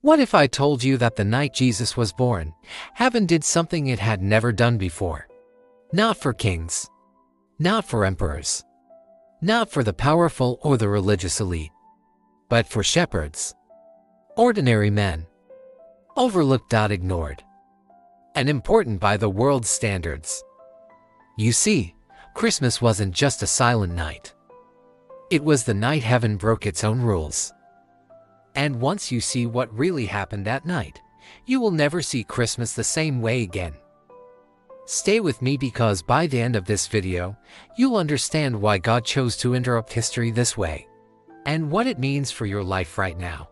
What if I told you that the night Jesus was born, heaven did something it had never done before? Not for kings, not for emperors, not for the powerful or the religious elite, but for shepherds, ordinary men, overlooked, ignored, and important by the world's standards. You see, Christmas wasn't just a silent night. It was the night heaven broke its own rules. And once you see what really happened that night, you will never see Christmas the same way again. Stay with me because by the end of this video, you'll understand why God chose to interrupt history this way, and what it means for your life right now.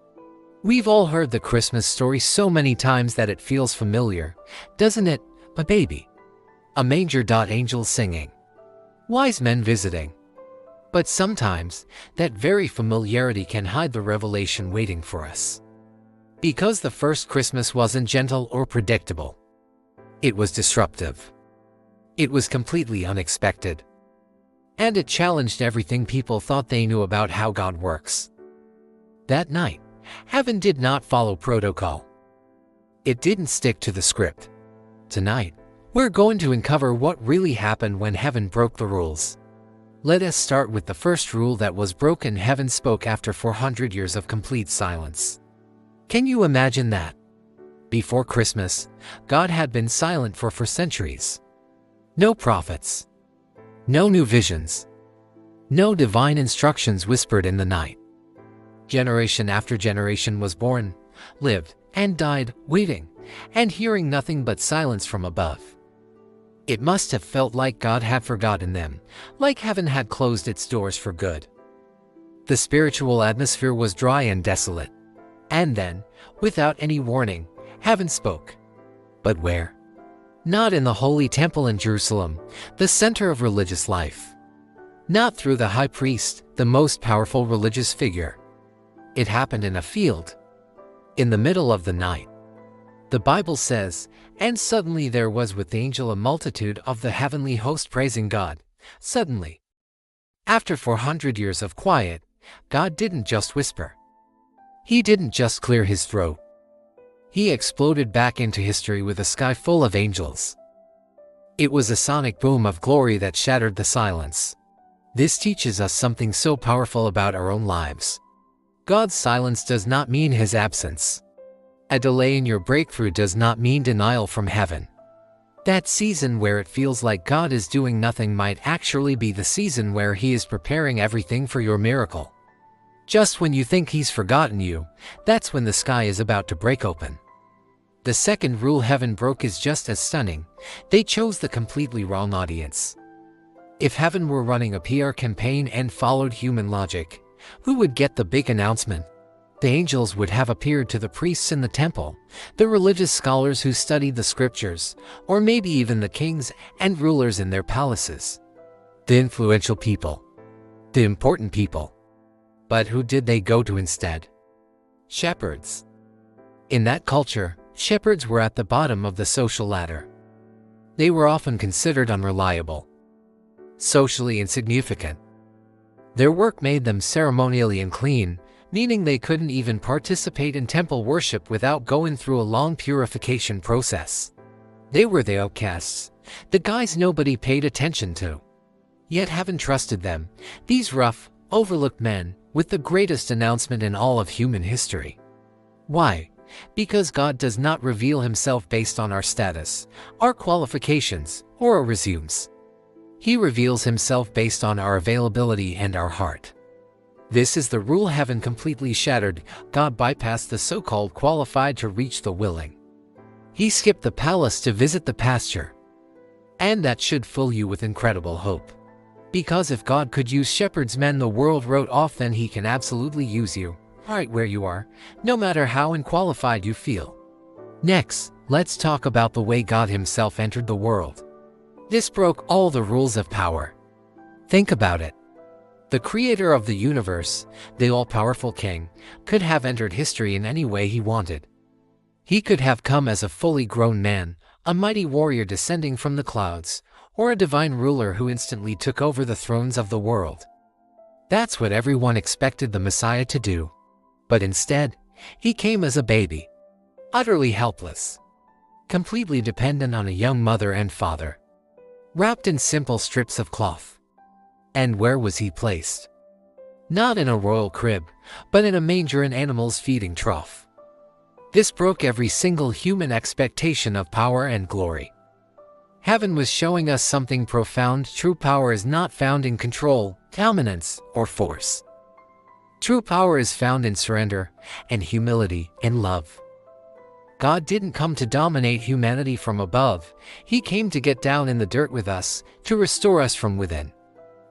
We've all heard the Christmas story so many times that it feels familiar, doesn't it? A baby, a manger, angels singing, wise men visiting. But sometimes, that very familiarity can hide the revelation waiting for us. Because the first Christmas wasn't gentle or predictable. It was disruptive. It was completely unexpected. And it challenged everything people thought they knew about how God works. That night, heaven did not follow protocol. It didn't stick to the script. Tonight, we're going to uncover what really happened when heaven broke the rules. Let us start with the first rule that was broken. Heaven spoke after 400 years of complete silence. Can you imagine that? Before Christmas, God had been silent for centuries. No prophets. No new visions. No divine instructions whispered in the night. Generation after generation was born, lived, and died, waiting, and hearing nothing but silence from above. It must have felt like God had forgotten them, like heaven had closed its doors for good. The spiritual atmosphere was dry and desolate. And then, without any warning, heaven spoke. But where? Not in the holy temple in Jerusalem, the center of religious life. Not through the high priest, the most powerful religious figure. It happened in a field, in the middle of the night. The Bible says, and suddenly there was with the angel a multitude of the heavenly host praising God. Suddenly. After 400 years of quiet, God didn't just whisper. He didn't just clear his throat. He exploded back into history with a sky full of angels. It was a sonic boom of glory that shattered the silence. This teaches us something so powerful about our own lives. God's silence does not mean his absence. A delay in your breakthrough does not mean denial from heaven. That season where it feels like God is doing nothing might actually be the season where he is preparing everything for your miracle. Just when you think he's forgotten you, that's when the sky is about to break open. The second rule heaven broke is just as stunning. They chose the completely wrong audience. If heaven were running a PR campaign and followed human logic, who would get the big announcement? The angels would have appeared to the priests in the temple, the religious scholars who studied the scriptures, or maybe even the kings and rulers in their palaces. The influential people. The important people. But who did they go to instead? Shepherds. In that culture, shepherds were at the bottom of the social ladder. They were often considered unreliable, socially insignificant. Their work made them ceremonially unclean, meaning they couldn't even participate in temple worship without going through a long purification process. They were the outcasts, the guys nobody paid attention to. Yet heaven trusted them, these rough, overlooked men, with the greatest announcement in all of human history. Why? Because God does not reveal himself based on our status, our qualifications, or our resumes. He reveals himself based on our availability and our heart. This is the rule heaven completely shattered. God bypassed the so-called qualified to reach the willing. He skipped the palace to visit the pasture. And that should fill you with incredible hope. Because if God could use shepherds men the world wrote off, then he can absolutely use you, right where you are, no matter how unqualified you feel. Next, let's talk about the way God himself entered the world. This broke all the rules of power. Think about it. The creator of the universe, the all-powerful king, could have entered history in any way he wanted. He could have come as a fully grown man, a mighty warrior descending from the clouds, or a divine ruler who instantly took over the thrones of the world. That's what everyone expected the Messiah to do. But instead, He came as a baby, utterly helpless, completely dependent on a young mother and father, wrapped in simple strips of cloth. And where was he placed? Not in a royal crib, but in a manger and animals' feeding trough. This broke every single human expectation of power and glory. Heaven was showing us something profound. True power is not found in control, dominance, or force. True power is found in surrender, and humility, and love. God didn't come to dominate humanity from above. He came to get down in the dirt with us, to restore us from within.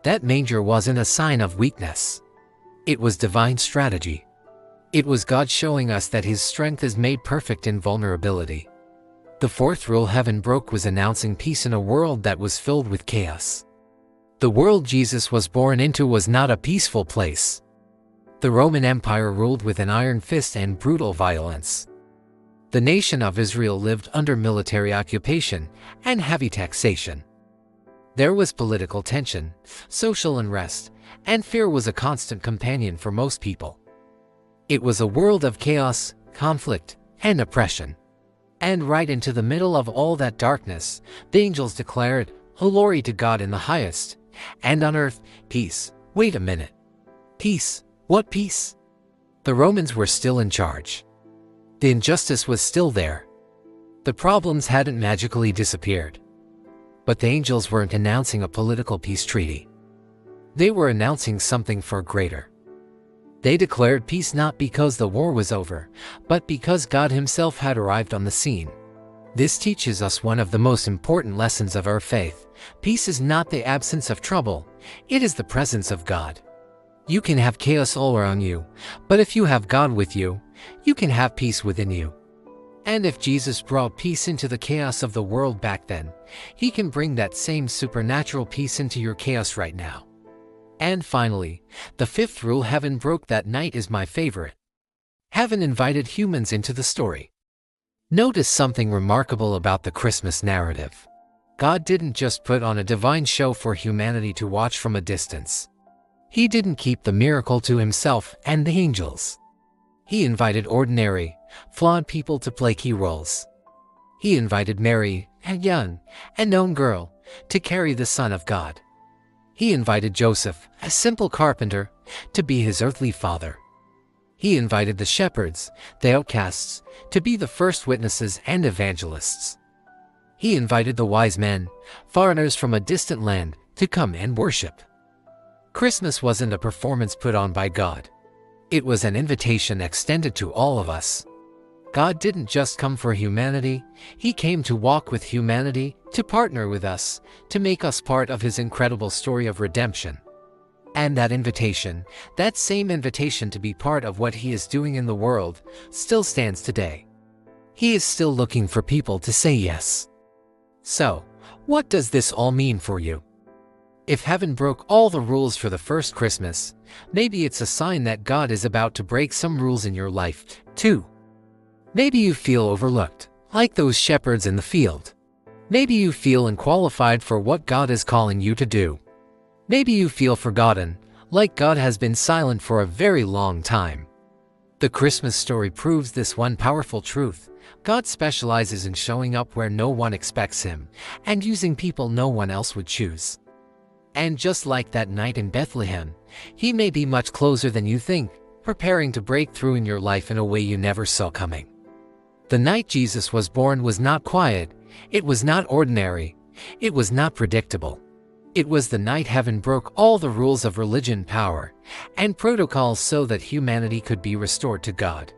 That manger wasn't a sign of weakness. It was divine strategy. It was God showing us that His strength is made perfect in vulnerability. The fourth rule heaven broke was announcing peace in a world that was filled with chaos. The world Jesus was born into was not a peaceful place. The Roman Empire ruled with an iron fist and brutal violence. The nation of Israel lived under military occupation and heavy taxation. There was political tension, social unrest, and fear was a constant companion for most people. It was a world of chaos, conflict, and oppression. And right into the middle of all that darkness, the angels declared, "Glory to God in the highest, and on earth, peace." Wait a minute. Peace? What peace? The Romans were still in charge. The injustice was still there. The problems hadn't magically disappeared. But the angels weren't announcing a political peace treaty. They were announcing something far greater. They declared peace not because the war was over, but because God Himself had arrived on the scene. This teaches us one of the most important lessons of our faith. Peace is not the absence of trouble, it is the presence of God. You can have chaos all around you, but if you have God with you, you can have peace within you. And if Jesus brought peace into the chaos of the world back then, He can bring that same supernatural peace into your chaos right now. And finally, the fifth rule heaven broke that night is my favorite. Heaven invited humans into the story. Notice something remarkable about the Christmas narrative. God didn't just put on a divine show for humanity to watch from a distance. He didn't keep the miracle to Himself and the angels. He invited ordinary, flawed people to play key roles. He invited Mary, a young, unknown girl, to carry the Son of God. He invited Joseph, a simple carpenter, to be His earthly father. He invited the shepherds, the outcasts, to be the first witnesses and evangelists. He invited the wise men, foreigners from a distant land, to come and worship. Christmas wasn't a performance put on by God. It was an invitation extended to all of us. God didn't just come for humanity, He came to walk with humanity, to partner with us, to make us part of His incredible story of redemption. And that invitation, that same invitation to be part of what He is doing in the world, still stands today. He is still looking for people to say yes. So, what does this all mean for you? If heaven broke all the rules for the first Christmas, maybe it's a sign that God is about to break some rules in your life, too. Maybe you feel overlooked, like those shepherds in the field. Maybe you feel unqualified for what God is calling you to do. Maybe you feel forgotten, like God has been silent for a very long time. The Christmas story proves this one powerful truth. God specializes in showing up where no one expects Him, and using people no one else would choose. And just like that night in Bethlehem, He may be much closer than you think, preparing to break through in your life in a way you never saw coming. The night Jesus was born was not quiet, it was not ordinary, it was not predictable. It was the night heaven broke all the rules of religion, power, and protocols so that humanity could be restored to God.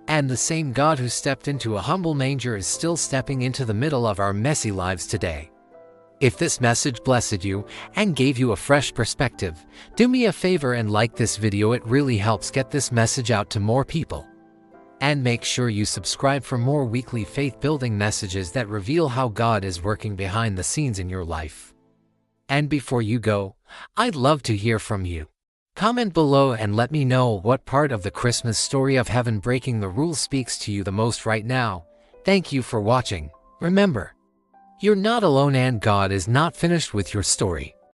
And the same God who stepped into a humble manger is still stepping into the middle of our messy lives today. If this message blessed you and gave you a fresh perspective, do me a favor and like this video. It really helps get this message out to more people. And make sure you subscribe for more weekly faith-building messages that reveal how God is working behind the scenes in your life. And before you go, I'd love to hear from you. Comment below and let me know what part of the Christmas story of heaven breaking the rules speaks to you the most right now. Thank you for watching. Remember, you're not alone and God is not finished with your story.